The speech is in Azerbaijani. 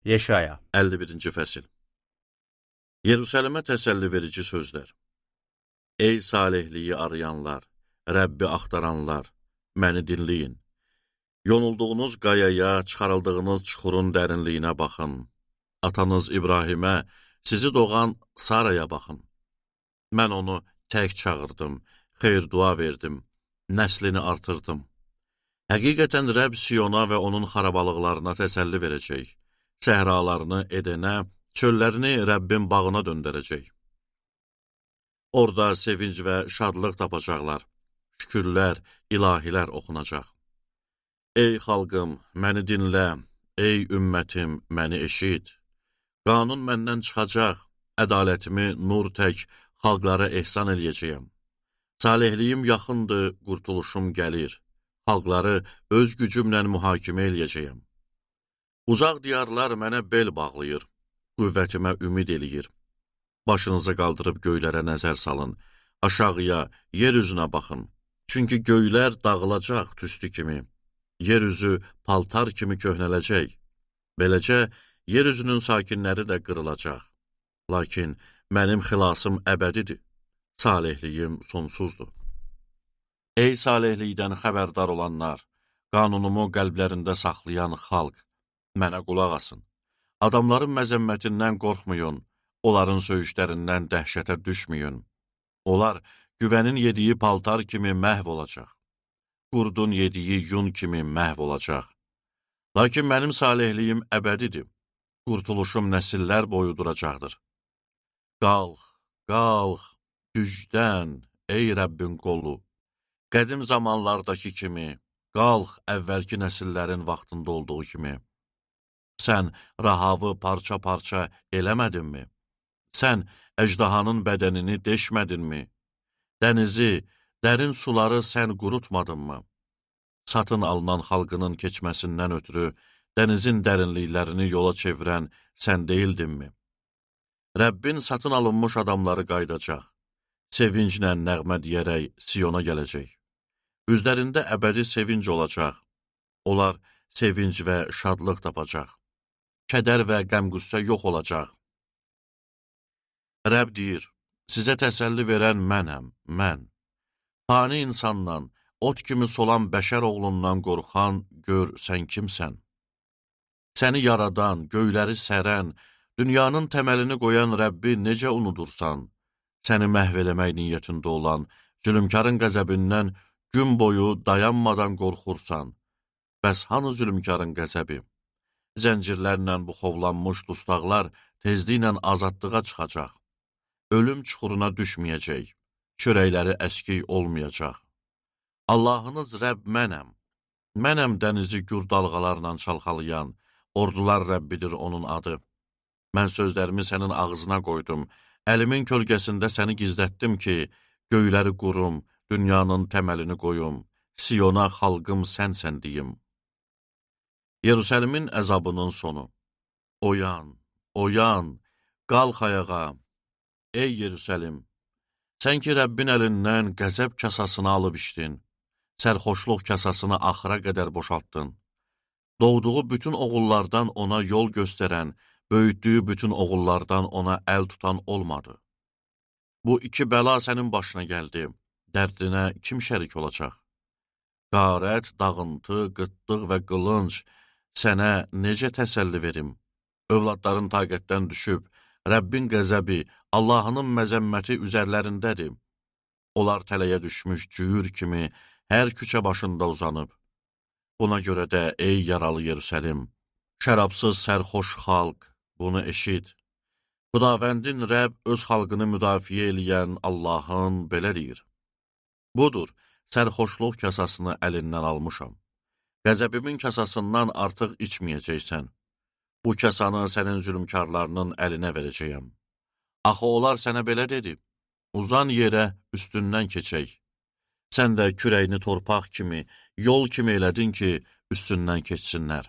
Yeşaya 51-ci fəsil. Yerusəlimə təsəlli verici sözlər. Ey salihliyi arayanlar, Rəbbi axtaranlar, məni dinləyin. Yonulduğunuz qayaya, çıxarıldığınız çuxurun dərinliyinə baxın. Atanız İbrahimə, sizi doğan Saraya baxın. Mən onu tək çağırdım, xeyir-dua verdim, nəslini artırdım. Həqiqətən Rəbb Siyona və onun xarabalıqlarına təsəlli verəcək. Səhralarını Edenə, çöllərini Rəbbin bağına döndərəcək. Orada sevinc və şadlıq tapacaqlar. Şükürlər, ilahilər oxunacaq. Ey xalqım, məni dinlə, ey ümmətim, məni eşit. Qanun məndən çıxacaq, ədalətimi nur tək xalqlara ehsan eləyəcəyəm. Salihliyim yaxındır, qurtuluşum gəlir. Xalqları öz gücümlə mühakimə eləyəcəyəm. Uzaq diyarlar mənə bel bağlayır, qüvvətimə ümid eləyir. Başınızı qaldırıb göylərə nəzər salın, aşağıya, yer üzünə baxın. Çünki göylər dağılacaq tüstü kimi, yer üzü paltar kimi köhnələcək. Beləcə, yer üzünün sakinləri də qırılacaq. Lakin mənim xilasım əbədidir, salihliyim sonsuzdur. Ey salihlikdən xəbərdar olanlar, qanunumu qəlblərində saxlayan xalq, mənə qulaq asın. Adamların məzəmmətindən qorxmayın, onların söyüşlərindən dəhşətə düşməyin. Onlar güvənin yediyi paltar kimi məhv olacaq. Qurdun yediyi yun kimi məhv olacaq. Lakin mənim salihliyim əbədidir, qurtuluşum nəsillər boyu duracaqdır. Qalx, qalx, gücdən, ey Rəbbin qolu, qədim zamanlardakı kimi, qalx əvvəlki nəsillərin vaxtında olduğu kimi. Sən Rahavı parça-parça eləmədinmi? Sən əjdahanın bədənini deşmədinmi? Dənizi, dərin suları sən qurutmadınmı? Satın alınan xalqının keçməsindən ötürü dənizin dərinliklərini yola çevirən sən deyildinmi? Rəbbin satın alınmış adamları qaydacaq. Sevinclə nəğmə deyərək Siyona gələcək. Üzlərində əbədi sevinc olacaq. Onlar sevinc və şadlıq tapacaq. Kədər və qəm-qüssə yox olacaq. Rəbb deyir, sizə təsəlli verən mənəm, mən. Fani insandan, ot kimi solan bəşər oğlundan qorxan, gör sən kimsən. Səni yaradan, göyləri sərən, dünyanın təməlini qoyan Rəbbi necə unudursan? Səni məhv eləmək niyyətində olan, zülümkarın qəzəbindən gün boyu dayanmadan qorxursan. Bəs hanı zülümkarın qəzəbi? Zəncirlərlə buxovlanmış dustaqlar tezliklə azadlığa çıxacaq. Ölüm çuxuruna düşməyəcək, çörəkləri əskik olmayacaq. Allahınız Rəbb mənəm. Mənəm dənizi gür dalğalarla çalxalayan, ordular Rəbbidir onun adı. Mən sözlərimi sənin ağzına qoydum, əlimin kölgəsində səni gizlətdim ki, göyləri qurum, dünyanın təməlini qoyum, Siyona xalqım sənsən deyim. Yerusəlimin əzabının sonu. Oyan, oyan, qalx ayağa. Ey Yerusəlim, sən ki Rəbbin əlindən qəzəb kasasını alıb içdin, sərxoşluq kasasını axıra qədər boşaltdın. Doğduğu bütün oğullardan ona yol göstərən, böyütdüyü bütün oğullardan ona əl tutan olmadı. Bu iki bəla sənin başına gəldi, dərdinə kim şərik olacaq? Qarət, dağıntı, qıtlıq və qılınc, sənə necə təsəlli verim? Övladların taqətdən düşüb, Rəbbin qəzəbi, Allahının məzəmməti üzərlərindədir. Onlar tələyə düşmüş cüyür kimi hər küçə başında uzanıb. Buna görə də, ey yaralı Yerusəlim, şərabsız sərxoş xalq, bunu eşit. Xudavəndin Rəbb öz xalqını müdafiə eləyən Allahın belə deyir. Budur, sərxoşluq kasasını əlindən almışam. Qəzəbimin kasasından artıq içməyəcəksən. Bu kasanı sənin zülümkarlarının əlinə verəcəyəm. Axı onlar sənə belə dedi, uzan yerə üstündən keçək. Sən də kürəyini torpaq kimi, yol kimi elədin ki, üstündən keçsinlər.